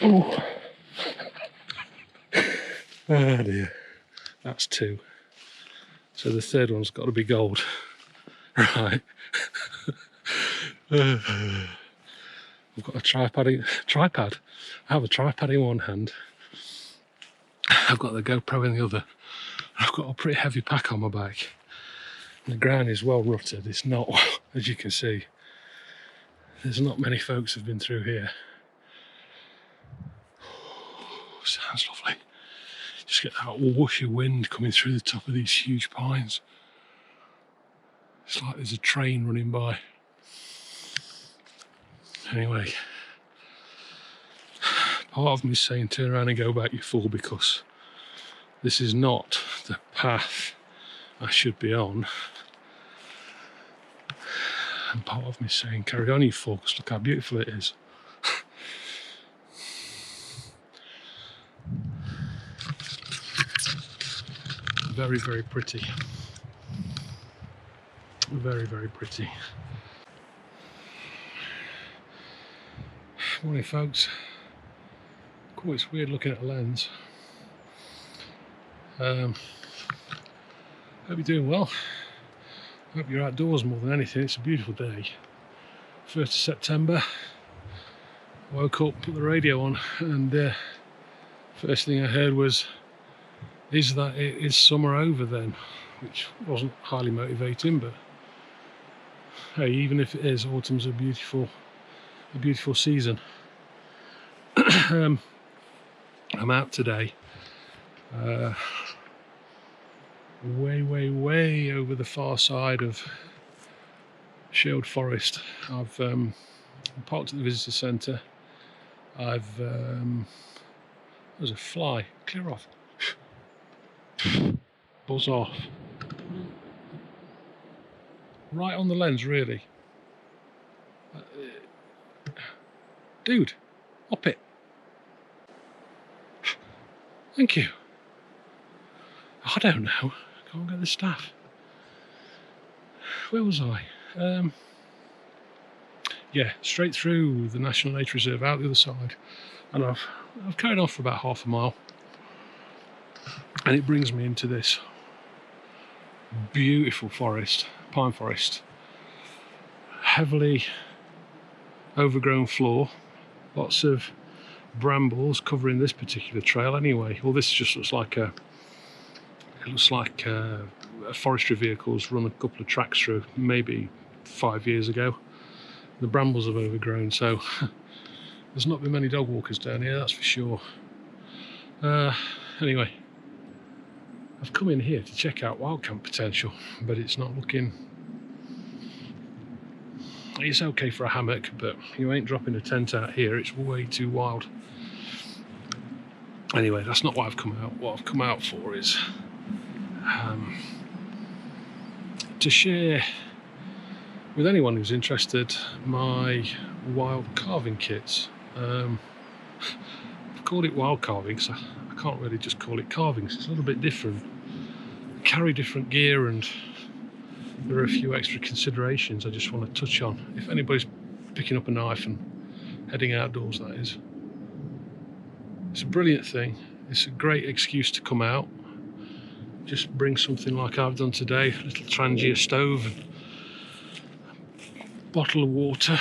Oh. Oh dear, that's 2. So the third one's got to be gold. Right. I've got a tripod. I have a tripod in one hand. I've got the GoPro in the other. I've got a pretty heavy pack on my back. And the ground is well rutted. It's not, as you can see, there's not many folks who've been through here. Sounds lovely. Just get that whoosh of wind coming through the top of these huge pines. It's like there's a train running by. Anyway, part of me is saying turn around and go back, you fool, because this is not the path I should be on. And part of me is saying carry on, you fool, because look how beautiful it is. Very, very pretty. Very, very pretty. Morning, folks. Cool, it's weird looking at a lens. Hope you're doing well. Hope you're outdoors more than anything. It's a beautiful day. 1st of September. Woke up, put the radio on, and first thing I heard was, is that it is summer over then? Which wasn't highly motivating, but hey, even if it is, autumn's a beautiful season. I'm out today, way over the far side of Shield Forest. I've parked at the visitor centre. There's a fly. Clear off. Buzz off. Right on the lens, really. Dude, up it. Thank you. I don't know. Can't get the staff. Where was I? Yeah, straight through the National Nature Reserve, out the other side. And I've carried on for about half a mile. And it brings me into this beautiful forest, pine forest. Heavily overgrown floor. Lots of brambles covering this particular trail anyway. Well, this just looks like a forestry vehicles run a couple of tracks through, maybe 5 years ago. The brambles have overgrown, so there's not been many dog walkers down here, that's for sure. Anyway, I've come in here to check out wild camp potential, but it's not looking... It's okay for a hammock, but you ain't dropping a tent out here. It's way too wild. Anyway, that's not why I've come out. What I've come out for is to share with anyone who's interested my wild carving kits. I've called it wild carving because I can't really just call it carving. It's a little bit different. I carry different gear, and there are a few extra considerations I just want to touch on. If anybody's picking up a knife and heading outdoors, that is. It's a brilliant thing. It's a great excuse to come out. Just bring something like I've done today, a little Trangia stove, and a bottle of water.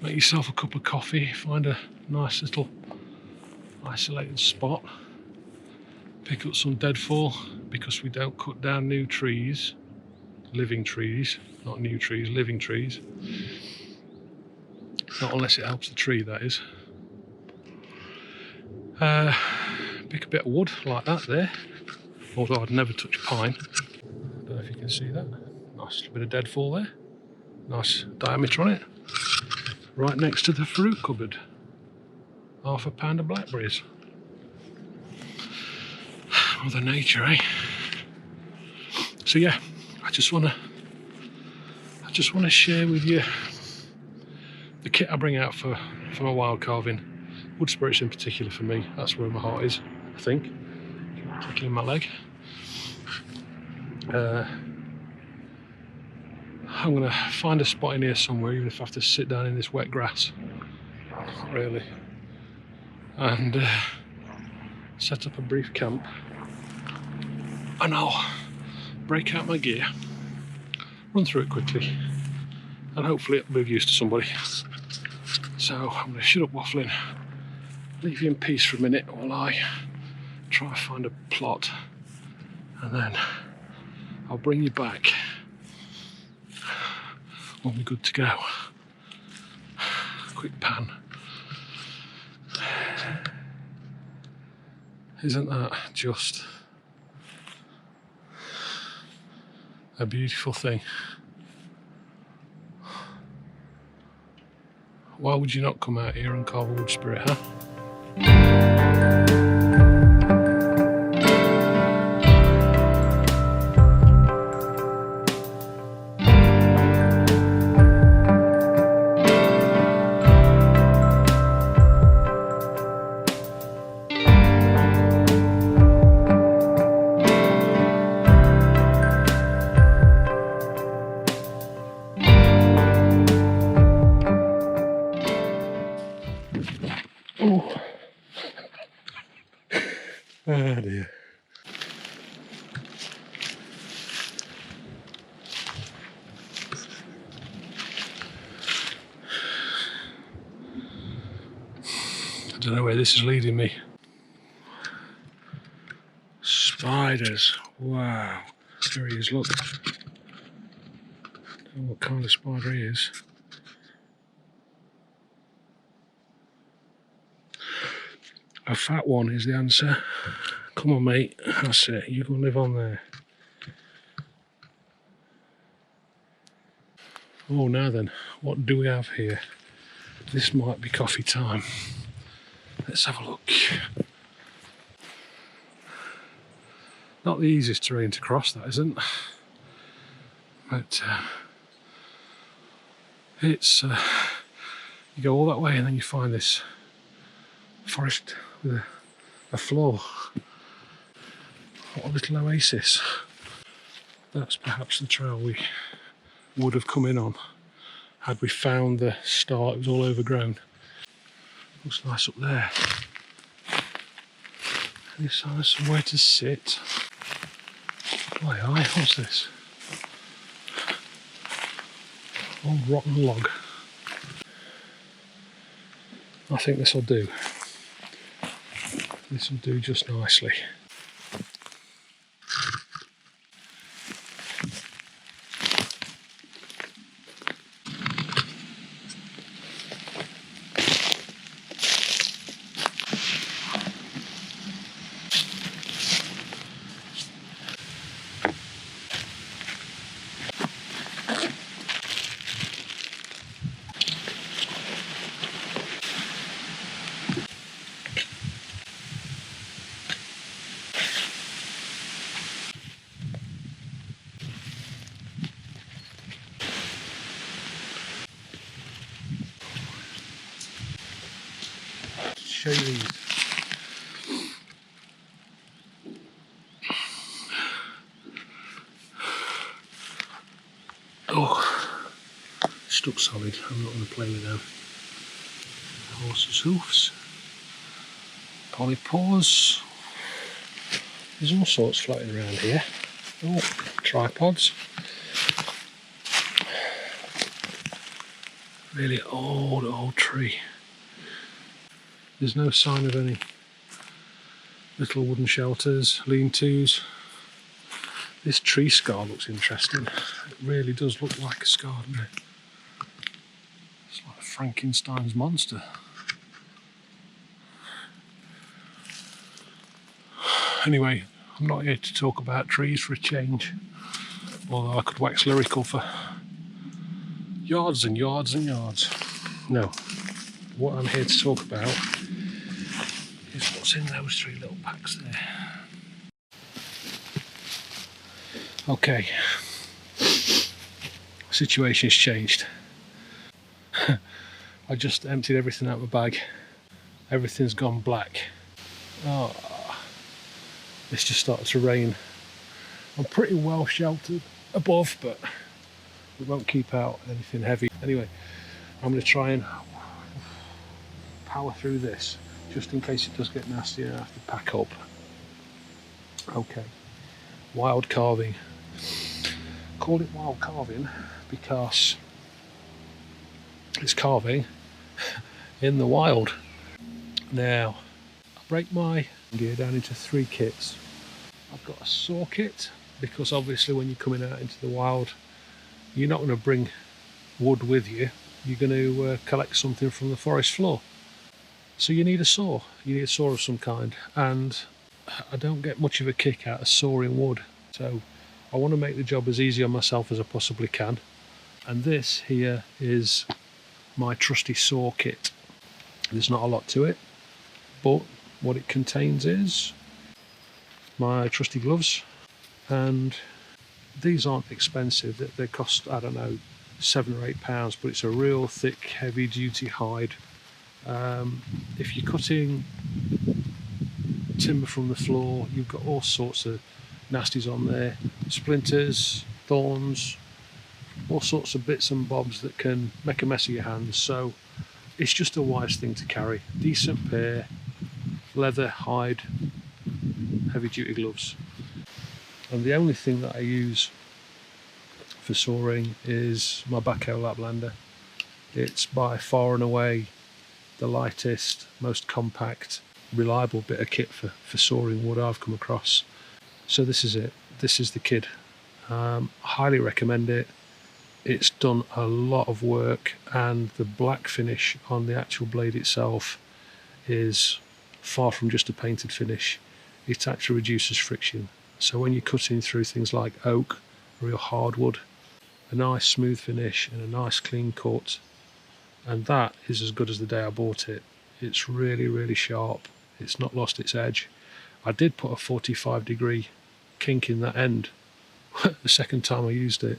Make yourself a cup of coffee, find a nice little isolated spot. Pick up some deadfall, because we don't cut down new trees. Living trees, not new trees, living trees. Not unless it helps the tree, that is. Pick a bit of wood like that there, although I'd never touch pine. Don't know if you can see that. Nice little bit of deadfall there. Nice diameter on it. Right next to the fruit cupboard. Half a pound of blackberries. Mother Nature, eh? So yeah, I just want to share with you the kit I bring out for my wild carving. Wood spirits in particular for me. That's where my heart is, I think. Tickling my leg. I'm going to find a spot in here somewhere, even if I have to sit down in this wet grass. Not really. And set up a brief camp, and I'll break out my gear, run through it quickly, and hopefully it'll be of use to somebody. So I'm going to shut up waffling, leave you in peace for a minute while I try to find a plot, and then I'll bring you back when we're good to go. Quick pan. Isn't that just a beautiful thing? Why would you not come out here and carve a wood spirit, huh? Oh. Oh dear. I don't know where this is leading me. Spiders. Wow. There he is, look. Don't know what kind of spider he is. A fat one is the answer. Come on, mate. That's it. You can live on there. Oh, now then. What do we have here? This might be coffee time. Let's have a look. Not the easiest terrain to cross, that isn't. But it's you go all that way and then you find this forest with a floor. What a little oasis. That's perhaps the trail we would have come in on had we found the start. It was all overgrown. Looks nice up there. Any sign of somewhere to sit? Aye, what's this? Old rotten log. I think this will do. This will do just nicely. Show you these. Oh, stuck solid. I'm not going to play with them. Horse's hoofs, polypores. There's all sorts floating around here. Oh, tripods. Really old tree. There's no sign of any little wooden shelters, lean-tos. This tree scar looks interesting. It really does look like a scar, doesn't it? It's like Frankenstein's monster. Anyway, I'm not here to talk about trees for a change, although I could wax lyrical for yards and yards and yards. No, what I'm here to talk about is what's in those three little packs there. Okay, situation's changed. I just emptied everything out of my bag. Everything's gone black. Oh, it's just started to rain. I'm pretty well sheltered above, but it won't keep out anything heavy. Anyway, I'm going to try and power through this, just in case it does get nasty and I have to pack up. Okay, wild carving. Call it wild carving because it's carving in the wild. Now, I break my gear down into 3 kits. I've got a saw kit, because obviously when you're coming out into the wild, you're not going to bring wood with you. You're going to collect something from the forest floor. So you need a saw. You need a saw of some kind. And I don't get much of a kick out of sawing wood. So I want to make the job as easy on myself as I possibly can. And this here is my trusty saw kit. There's not a lot to it, but what it contains is my trusty gloves, and these aren't expensive. They cost, I don't know, £7 or £8, but it's a real thick, heavy duty hide. If you're cutting timber from the floor, you've got all sorts of nasties on there, splinters, thorns, all sorts of bits and bobs that can make a mess of your hands. So it's just a wise thing to carry. Decent pair, leather, hide, heavy duty gloves. And the only thing that I use for sawing is my backhoe lap lander. It's by far and away the lightest, most compact, reliable bit of kit for sawing wood I've come across. So this is it. This is the kit. Highly recommend it. It's done a lot of work, and the black finish on the actual blade itself is far from just a painted finish. It actually reduces friction. So when you're cutting through things like oak, real hardwood, a nice smooth finish and a nice clean cut, and that is as good as the day I bought it. It's really, really sharp. It's not lost its edge. I did put a 45-degree kink in that end the second time I used it,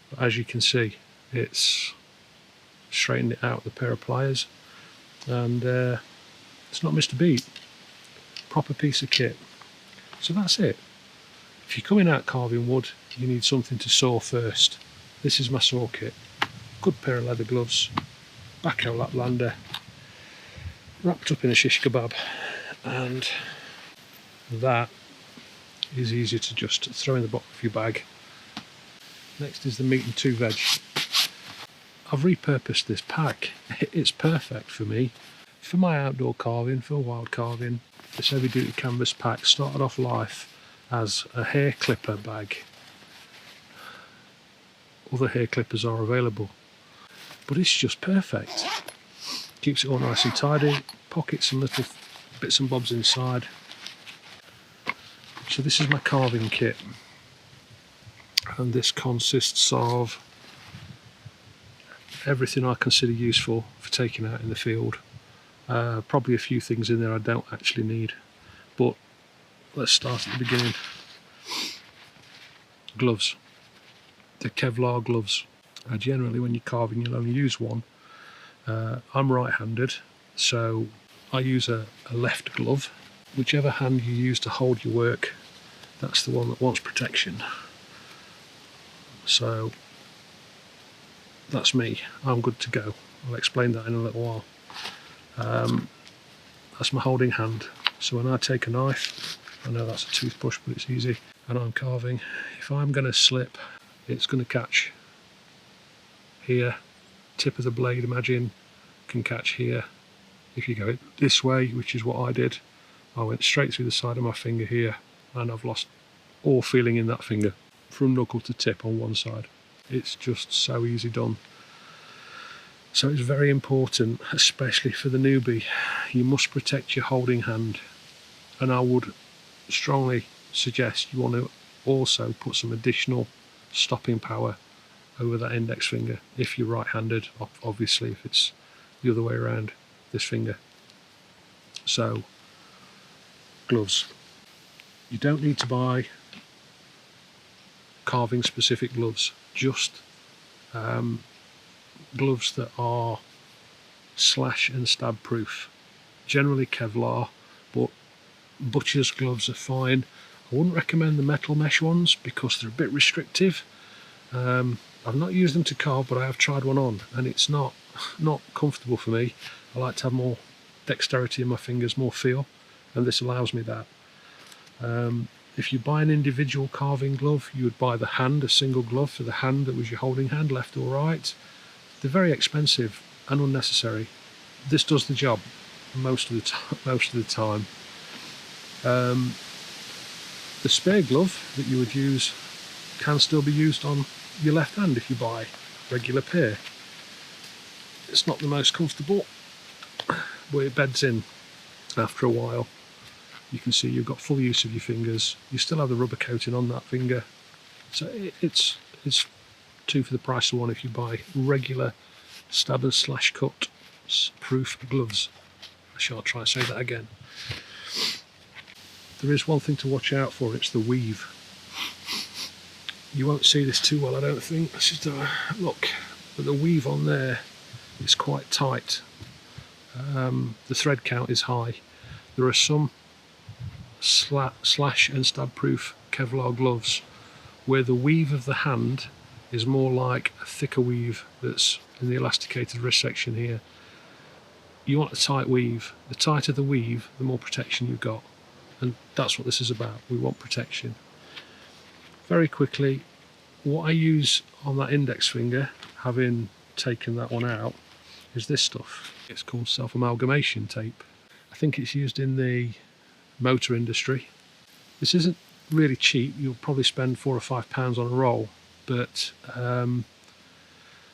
but as you can see, it's straightened it out with a pair of pliers, and it's not missed a beat. Proper piece of kit. So that's it. If you're coming out carving wood, you need something to saw first. This is my saw kit. Good pair of leather gloves, backhoe lap lander, wrapped up in a shish kebab, and that is easy to just throw in the bottom of your bag. Next is the meat and 2 veg. I've repurposed this pack. It's perfect for me. For my outdoor carving, for wild carving, this heavy duty canvas pack started off life as a hair clipper bag. Other hair clippers are available, but it's just perfect. Keeps it all nice and tidy, pockets some little bits and bobs inside. So this is my carving kit, and this consists of everything I consider useful for taking out in the field. Probably a few things in there I don't actually need, but let's start at the beginning. Gloves. The Kevlar gloves. Generally when you're carving you'll only use one. I'm right-handed, so I use a left glove. Whichever hand you use to hold your work, that's the one that wants protection. So that's me. I'm good to go. I'll explain that in a little while. That's my holding hand. So when I take a knife, I know that's a toothbrush, but it's easy, and I'm carving, if I'm going to slip, it's going to catch here. Tip of the blade, imagine, can catch here. If you go this way, which is what I did, I went straight through the side of my finger here, and I've lost all feeling in that finger from knuckle to tip on one side. It's just so easy done. So it's very important, especially for the newbie, you must protect your holding hand, and I would strongly suggest you want to also put some additional stopping power over that index finger if you're right-handed. Obviously if it's the other way around, this finger. So gloves. You don't need to buy carving specific gloves, just gloves that are slash and stab proof. Generally Kevlar, but butcher's gloves are fine. I wouldn't recommend the metal mesh ones because they're a bit restrictive. I've not used them to carve, but I have tried one on, and it's not comfortable for me. I like to have more dexterity in my fingers, more feel, and this allows me that. If you buy an individual carving glove, you would buy the hand, a single glove for the hand that was your holding hand, left or right. They're very expensive and unnecessary. This does the job most of the time. The spare glove that you would use can still be used on your left hand if you buy a regular pair. It's not the most comfortable, but it beds in after a while. You can see you've got full use of your fingers. You still have the rubber coating on that finger, so it's two for the price of one if you buy regular stab and slash cut proof gloves. I shall try and say that again. There is one thing to watch out for, it's the weave. You won't see this too well, I don't think. Let's just have a look. But the weave on there is quite tight. The thread count is high. There are some slash and stab proof Kevlar gloves where the weave of the hand is more like a thicker weave that's in the elasticated wrist section here. You want a tight weave. The tighter the weave, the more protection you've got, and that's what this is about. We want protection. Very quickly, what I use on that index finger, having taken that one out, is this stuff. It's called self-amalgamation tape. I think it's used in the motor industry. This isn't really cheap. You'll probably spend £4 or £5 on a roll, but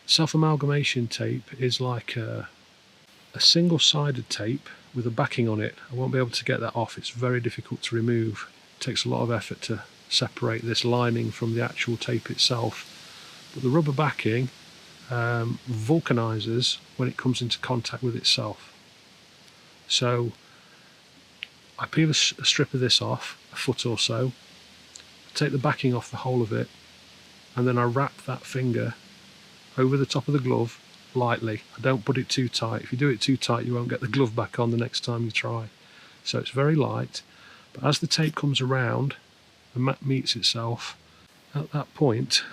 self-amalgamation tape is like a single-sided tape with a backing on it. I won't be able to get that off. It's very difficult to remove. It takes a lot of effort to separate this lining from the actual tape itself, but the rubber backing vulcanizes when it comes into contact with itself. So I peel a strip of this off, a foot or so, take the backing off the whole of it, and then I wrap that finger over the top of the glove lightly. I don't put it too tight. If you do it too tight, you won't get the glove back on the next time you try. So it's very light, but as the tape comes around and meets itself, at that point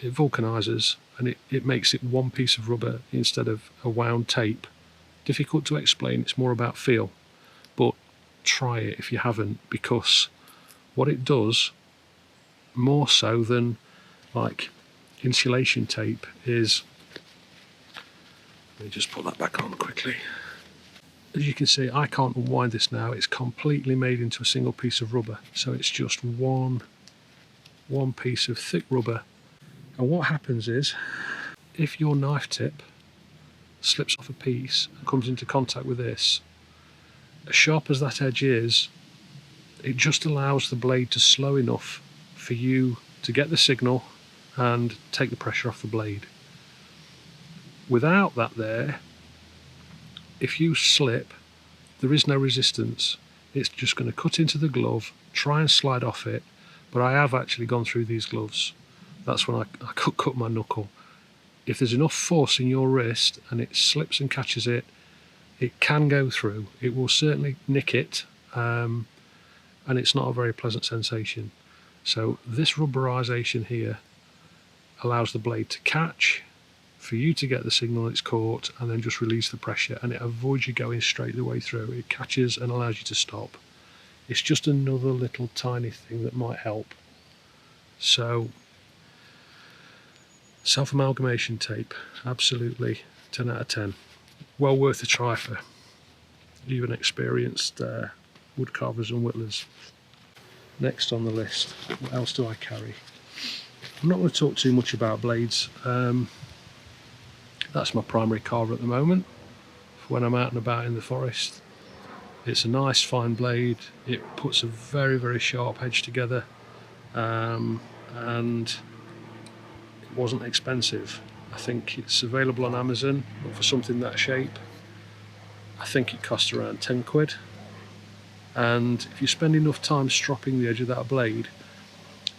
it vulcanizes and it makes it one piece of rubber instead of a wound tape. Difficult to explain, it's more about feel, but try it if you haven't, because what it does, more so than like insulation tape, is, let me just put that back on quickly. As you can see, I can't unwind this now. It's completely made into a single piece of rubber, so it's just one piece of thick rubber. And what happens is, if your knife tip slips off a piece and comes into contact with this, as sharp as that edge is, it just allows the blade to slow enough for you to get the signal and take the pressure off the blade. Without that there, if you slip, there is no resistance. It's just going to cut into the glove, try and slide off it, but I have actually gone through these gloves. That's when I cut my knuckle. If there's enough force in your wrist and it slips and catches it, it can go through. It will certainly nick it, and it's not a very pleasant sensation. So this rubberization here allows the blade to catch, for you to get the signal it's caught, and then just release the pressure, and it avoids you going straight the way through. It catches and allows you to stop. It's just another little tiny thing that might help. So self-amalgamation tape, absolutely 10 out of 10. Well worth a try for even experienced wood carvers and whittlers. Next on the list, what else do I carry? I'm not going to talk too much about blades. That's my primary carver at the moment for when I'm out and about in the forest. It's a nice fine blade. It puts a very, very sharp edge together, and it wasn't expensive. I think it's available on Amazon, but for something that shape, I think it costs around 10 quid. And if you spend enough time stropping the edge of that blade,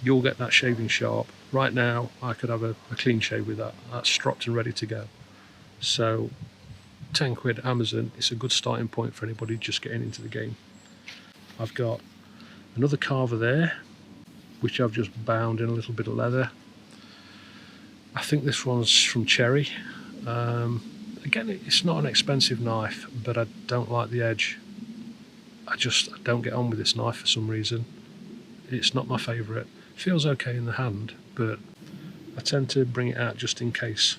you'll get that shaving sharp. Right now, I could have a clean shave with that. That's stropped and ready to go. So 10 quid Amazon, it's a good starting point for anybody just getting into the game. I've got another carver there, which I've just bound in a little bit of leather. I think this one's from cherry. Again, Again, it's not an expensive knife, but I don't like the edge. I don't get on with this knife for some reason. It's not my favourite. Feels okay in the hand, but I tend to bring it out just in case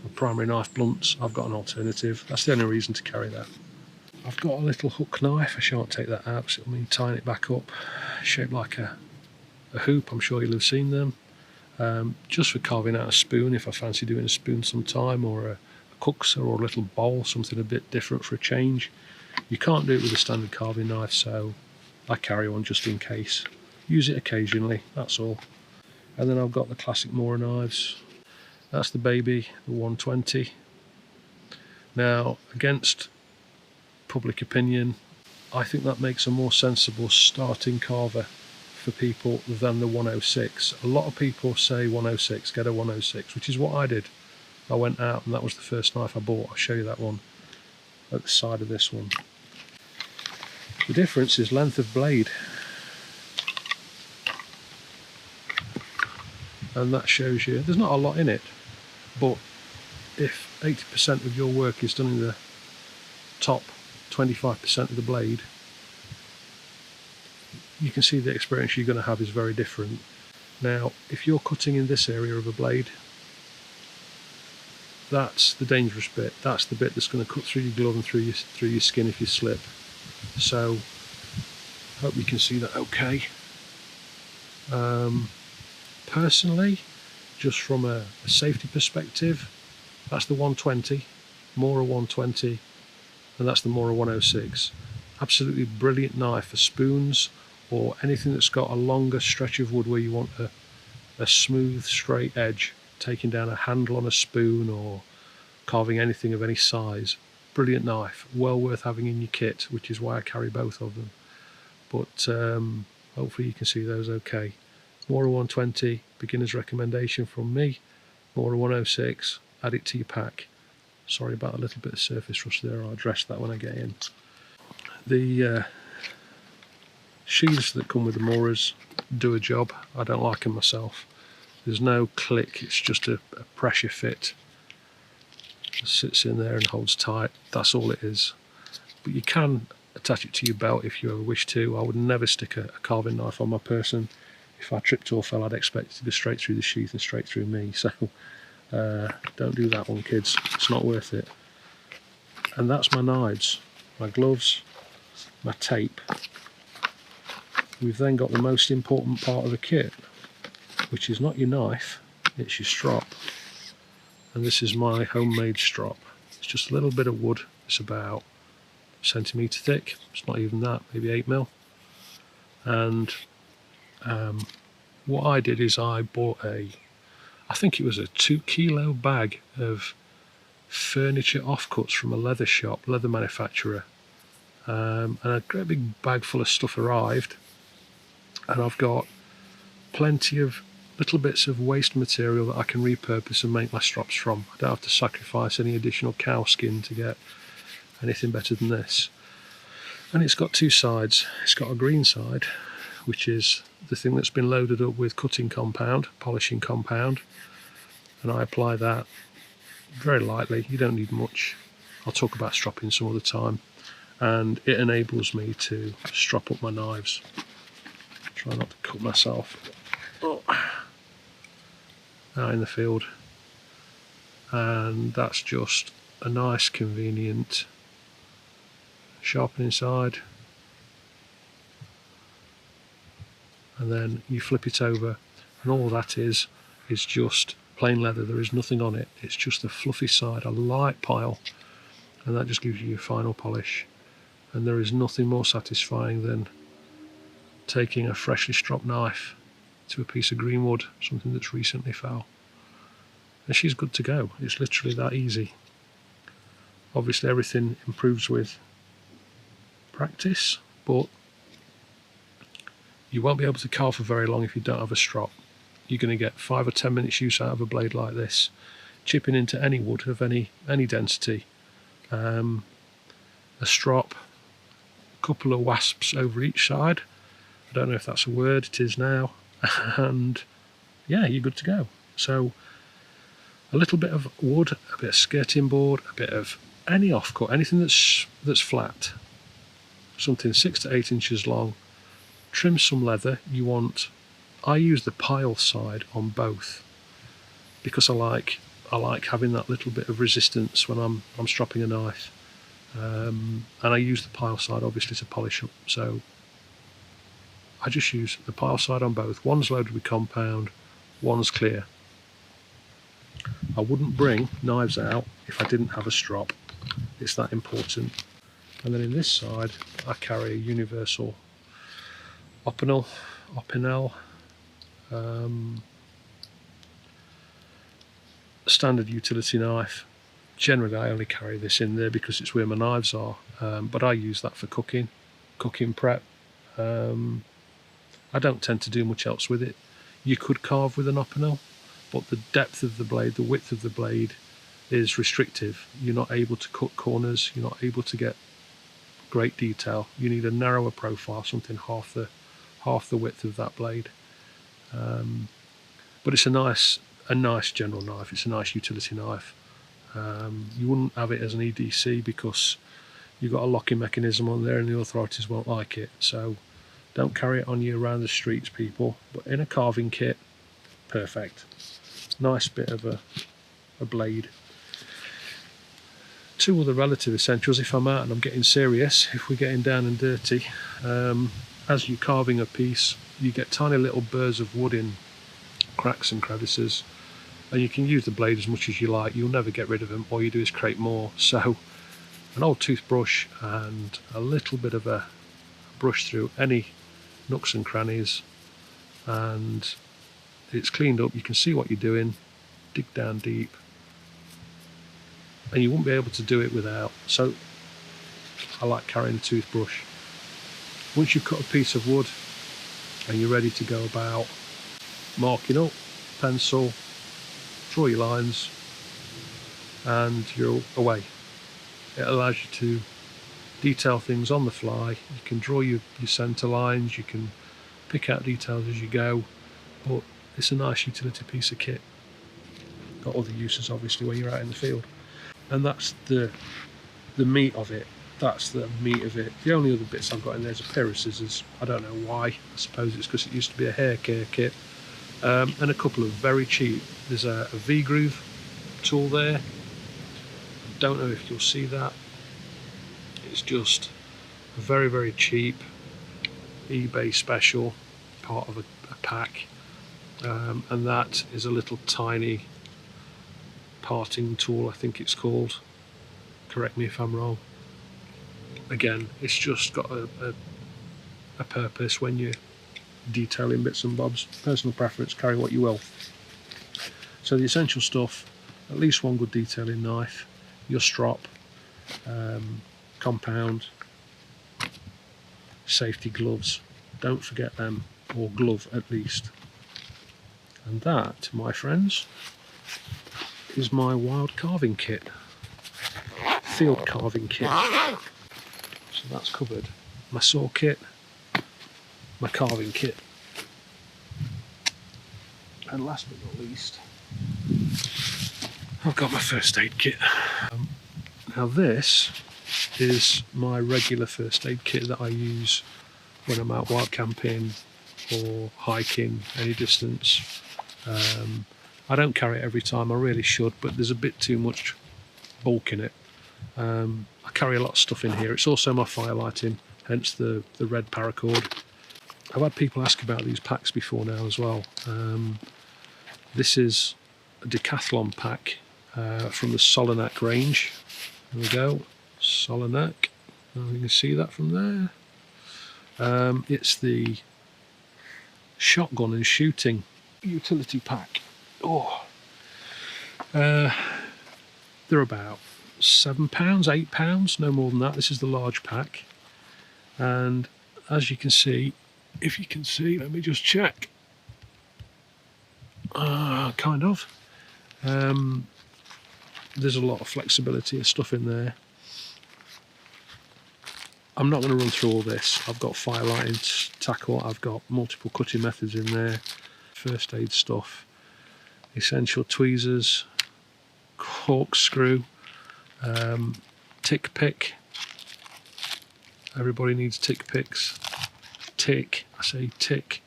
my primary knife blunts. I've got an alternative. That's the only reason to carry that. I've got a little hook knife. I shan't take that out, so it'll mean tying it back up, shaped like a hoop. I'm sure you'll have seen them. Just for carving out a spoon if I fancy doing a spoon sometime, or a cookser, or a little bowl, something a bit different for a change. You can't do it with a standard carving knife, so I carry one just in case. Use it occasionally, that's all. And then I've got the classic Mora knives. That's the baby, the 120. Now, against public opinion, I think that makes a more sensible starting carver for people than the 106. A lot of people say 106, get a 106, which is what I did. I went out and that was the first knife I bought. I'll show you that one at the side of this one. The difference is length of blade. And that shows you, there's not a lot in it, but if 80% of your work is done in the top 25% of the blade, you can see the experience you're going to have is very different. Now, if you're cutting in this area of a blade, that's the dangerous bit. That's the bit that's going to cut through your glove and through your skin if you slip. So, hope you can see that okay. Personally, just from a safety perspective, that's the 120, Mora 120, and that's the Mora 106. Absolutely brilliant knife for spoons or anything that's got a longer stretch of wood where you want a smooth, straight edge, taking down a handle on a spoon or carving anything of any size. Brilliant knife, well worth having in your kit, which is why I carry both of them. But hopefully you can see those okay. Mora 120, beginner's recommendation from me. Mora 106, add it to your pack. Sorry about a little bit of surface rust there, I'll address that when I get in. The sheaths that come with the Moras do a job. I don't like them myself. There's no click, it's just a pressure fit. It sits in there and holds tight, that's all it is. But you can attach it to your belt if you ever wish to. I would never stick a carving knife on my person. If I tripped or fell, I'd expect it to go straight through the sheath and straight through me. So don't do that one, kids. It's not worth it. And that's my knives, my gloves, my tape. We've then got the most important part of the kit, which is not your knife, it's your strop. And this is my homemade strop. It's just a little bit of wood. It's about a centimetre thick. It's not even that, maybe 8mm. And what I did is I bought I think it was a 2-kilo bag of furniture offcuts from a leather shop, leather manufacturer. And a great big bag full of stuff arrived. And I've got plenty of little bits of waste material that I can repurpose and make my strops from. I don't have to sacrifice any additional cow skin to get anything better than this. And it's got two sides. It's got a green side, which is the thing that's been loaded up with cutting compound, polishing compound, and I apply that very lightly. You don't need much. I'll talk about stropping some other time. And it enables me to strop up my knives. Try not to cut myself out in the field. And that's just a nice, convenient sharpening side. And then you flip it over, and all that is just plain leather. There is nothing on it. It's just a fluffy side, a light pile, and that just gives you your final polish. And there is nothing more satisfying than taking a freshly stropped knife to a piece of green wood, something that's recently fell, and she's good to go. It's literally that easy. Obviously everything improves with practice, but you won't be able to carve for very long if you don't have a strop. You're going to get 5 or 10 minutes use out of a blade like this, chipping into any wood of any density. A strop, a couple of wasps over each side. I don't know if that's a word, it is now. And yeah, you're good to go. So a little bit of wood, a bit of skirting board, a bit of any offcut, anything that's flat, something 6 to 8 inches long. Trim some leather. I use the pile side on both because I like having that little bit of resistance when I'm stropping a knife, and I use the pile side obviously to polish up. So I just use the pile side on both. One's loaded with compound, one's clear. I wouldn't bring knives out if I didn't have a strop. It's that important. And then in this side, I carry a universal Opinel, standard utility knife. Generally, I only carry this in there because it's where my knives are. But I use that for cooking prep. I don't tend to do much else with it. You could carve with an Opinel, but the depth of the blade, the width of the blade is restrictive. You're not able to cut corners, you're not able to get great detail. You need a narrower profile, something half the width of that blade. But it's a nice general knife. It's a nice utility knife. You wouldn't have it as an EDC because you've got a locking mechanism on there and the authorities won't like it. So don't carry it on you around the streets, people. But in a carving kit, perfect. Nice bit of a blade. Two other relative essentials if I'm out and I'm getting serious, if we're getting down and dirty. As you're carving a piece, you get tiny little burrs of wood in cracks and crevices, and you can use the blade as much as you like. You'll never get rid of them. All you do is create more. So an old toothbrush and a little bit of a brush through any nooks and crannies, and it's cleaned up. You can see what you're doing, dig down deep, and you won't be able to do it without. So I like carrying a toothbrush. Once you've cut a piece of wood and you're ready to go about marking up, pencil, draw your lines, and you're away. It allows you to detail things on the fly. You can draw your centre lines, you can pick out details as you go, but it's a nice utility piece of kit. Got other uses obviously when you're out in the field. And that's the meat of it. That's the meat of it. The only other bits I've got in there is a pair of scissors. I don't know why. I suppose it's because it used to be a hair care kit. And a couple of very cheap. There's a V-groove tool there. I don't know if you'll see that. It's just a very, very cheap eBay special, part of a pack. And that is a little tiny parting tool, I think it's called. Correct me if I'm wrong. Again, it's just got a purpose when you're detailing bits and bobs. Personal preference, carry what you will. So the essential stuff: at least one good detailing knife, your strop, compound, safety gloves, don't forget them, or glove at least. And that, my friends, is my wild carving kit, field carving kit. So that's covered. My saw kit, my carving kit, and last but not least, I've got my first aid kit. Now this is my regular first aid kit that I use when I'm out wild camping or hiking any distance. I don't carry it every time, I really should, but there's a bit too much bulk in it. I carry a lot of stuff in here. It's also my firelighting, hence the red paracord. I've had people ask about these packs before now as well. This is a decathlon pack from the Solanac range. There we go, Solanac. You can see that from there. It's the shotgun and shooting utility pack. Oh, they're about £7, £8, no more than that. This is the large pack, and as you can see, if you can see, let me just check. Kind of. There's a lot of flexibility of stuff in there. I'm not going to run through all this. I've got firelighting tackle, I've got multiple cutting methods in there, first aid stuff, essential tweezers, corkscrew, tick pick. Everybody needs tick picks. Tick, I say tick.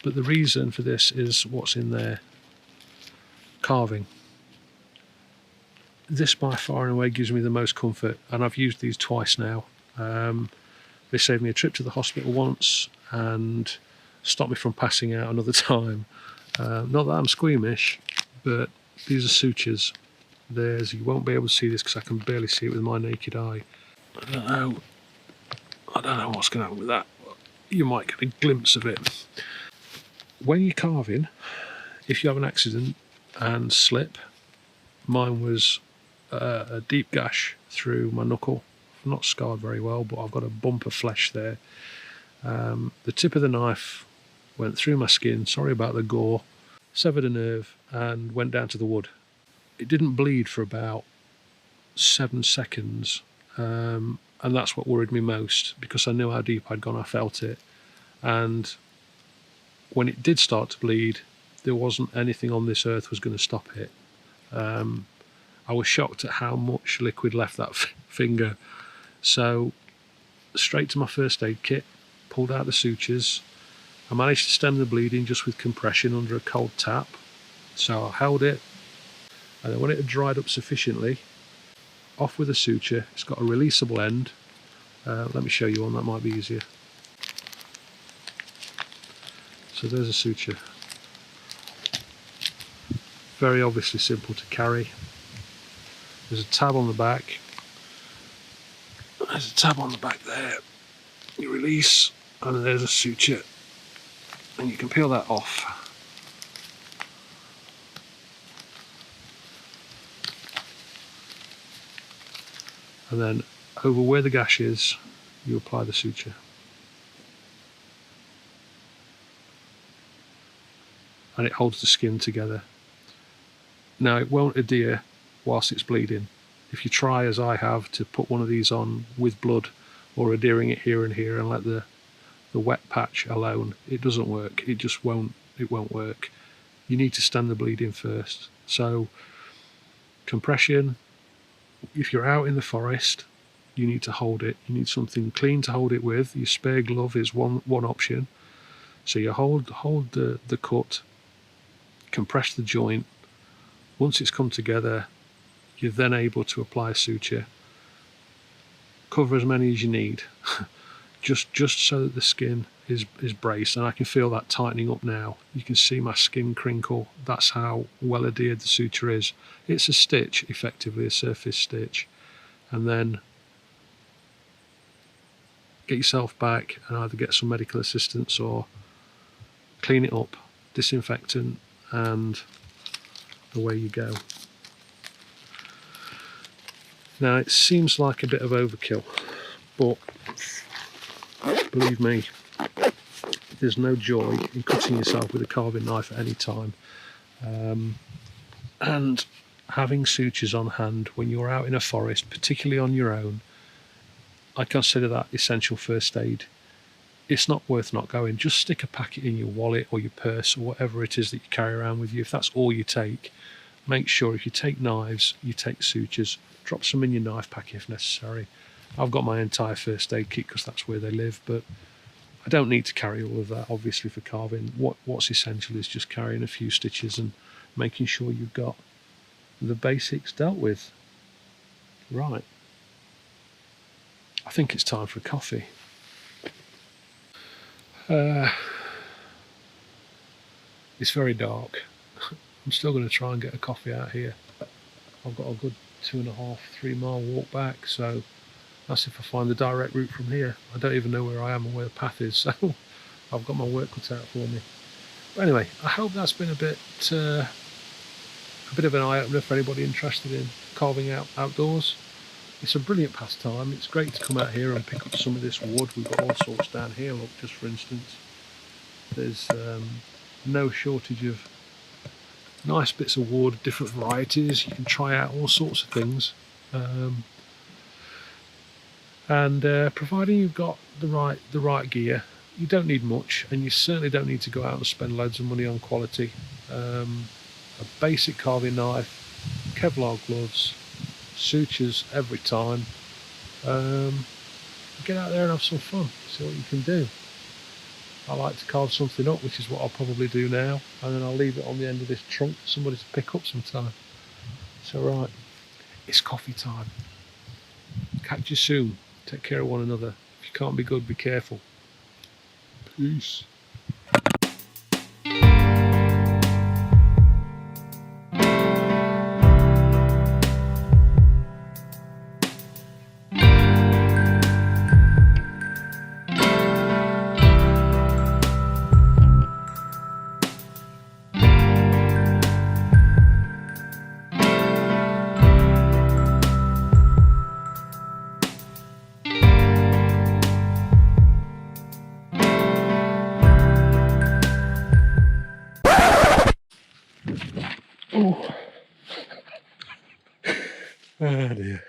But the reason for this is what's in there. Carving. This by far and away gives me the most comfort, and I've used these twice now. They saved me a trip to the hospital once and stopped me from passing out another time. Not that I'm squeamish, but these are sutures. You won't be able to see this because I can barely see it with my naked eye. I don't know what's going to happen with that. You might get a glimpse of it. When you're carving, if you have an accident and slip, mine was a deep gash through my knuckle. I'm not scarred very well, but I've got a bump of flesh there. The tip of the knife went through my skin, sorry about the gore, severed a nerve and went down to the wood. It didn't bleed for about 7 seconds, and that's what worried me most, because I knew how deep I'd gone. I felt it, and when it did start to bleed, there wasn't anything on this earth was going to stop it. I was shocked at how much liquid left that finger. So straight to my first aid kit, pulled out the sutures. I managed to stem the bleeding just with compression under a cold tap. So I held it, and then when it had dried up sufficiently, off with a suture. It's got a releasable end. Let me show you one, that might be easier. So there's a suture. Very obviously simple to carry. There's a tab on the back. There's a tab on the back there. You release, and there's a suture. And you can peel that off. And then over where the gash is, you apply the suture. And it holds the skin together. Now it won't adhere whilst it's bleeding. If you try, as I have, to put one of these on with blood or adhering it here and here and let the wet patch alone, it doesn't work. It just won't work. You need to stem the bleeding first. So compression, if you're out in the forest, you need to hold it. You need something clean to hold it with. Your spare glove is one option. So you hold the cut, compress the joint. Once it's come together, you're then able to apply a suture. Cover as many as you need, just so that the skin is braced, and I can feel that tightening up now. You can see my skin crinkle. That's how well adhered the suture is. It's a stitch, effectively a surface stitch, and then get yourself back and either get some medical assistance or clean it up, disinfectant, and away you go. Now it seems like a bit of overkill, but believe me, there's no joy in cutting yourself with a carving knife at any time. And having sutures on hand when you're out in a forest, particularly on your own, I consider that essential first aid. It's not worth not going. Just stick a packet in your wallet or your purse or whatever it is that you carry around with you. If that's all you take, make sure if you take knives, you take sutures. Drop some in your knife pack if necessary. I've got my entire first aid kit because that's where they live, but I don't need to carry all of that, obviously, for carving. What's essential is just carrying a few stitches and making sure you've got the basics dealt with. Right. I think it's time for a coffee. It's very dark. I'm still going to try and get a coffee out here. I've got a good 2.5, 3 mile walk back, so that's if I find the direct route from here. I don't even know where I am or where the path is, so I've got my work cut out for me. But anyway, I hope that's been a bit of an eye-opener for anybody interested in carving out outdoors. It's a brilliant pastime. It's great to come out here and pick up some of this wood. We've got all sorts down here, look, just for instance. There's no shortage of nice bits of wood, different varieties. You can try out all sorts of things. Providing you've got the right gear, you don't need much, and you certainly don't need to go out and spend loads of money on quality. A basic carving knife Kevlar gloves, sutures every time. Get out there and have some fun, see what you can do. I like to carve something up, which is what I'll probably do now, and then I'll leave it on the end of this trunk for somebody to pick up sometime. So right, it's coffee time. Catch you soon. Take care of one another. If you can't be good, be careful. Peace. Oh. Oh dear.